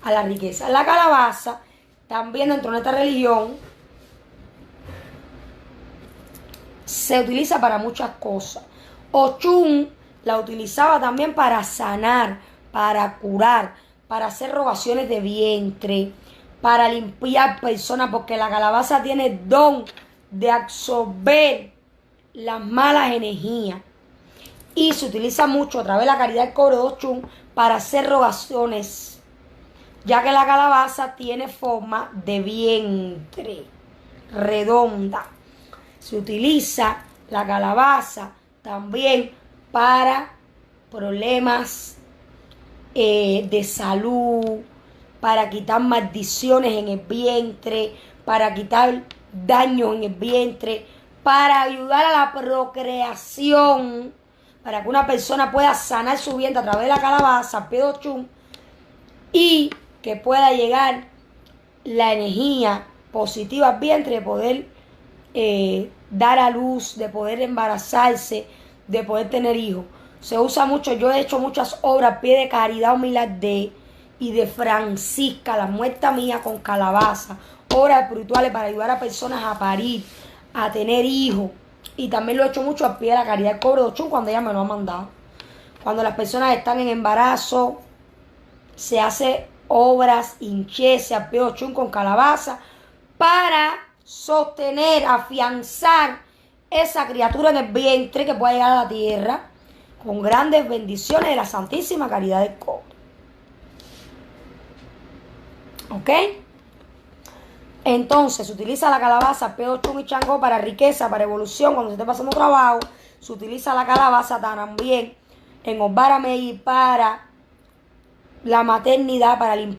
a la riqueza. La calabaza, también dentro de esta religión, se utiliza para muchas cosas. Ochun la utilizaba también para sanar, para curar, para hacer rogaciones de vientre, para limpiar personas, porque la calabaza tiene don de absorber las malas energías. Y se utiliza mucho a través de la caridad del cobre de Ochun para hacer rogaciones, ya que la calabaza tiene forma de vientre, redonda. Se utiliza la calabaza también para problemas de salud, para quitar maldiciones en el vientre, para quitar daños en el vientre, para ayudar a la procreación, para que una persona pueda sanar su vientre a través de la calabaza, pie de Ochun, y que pueda llegar la energía positiva al vientre de poder dar a luz, de poder embarazarse, de poder tener hijos. Se usa mucho, yo he hecho muchas obras a pie de Caridad Humilde y de Francisca, la muerta mía, con calabaza, obras espirituales para ayudar a personas a parir, a tener hijos. Y también lo he hecho mucho a pie de la Caridad del Cobre de Ochun cuando ella me lo ha mandado. Cuando las personas están en embarazo, se hace obras, hinchese a pie de Ochun con calabaza para sostener, afianzar esa criatura en el vientre que pueda llegar a la tierra con grandes bendiciones de la Santísima Caridad del Cobre. ¿Ok? Entonces, se utiliza la calabaza, pie de Ochun y Changó para riqueza, para evolución, cuando se esté pasando trabajo. Se utiliza la calabaza también en Osbara Meyi para la maternidad, para limpiar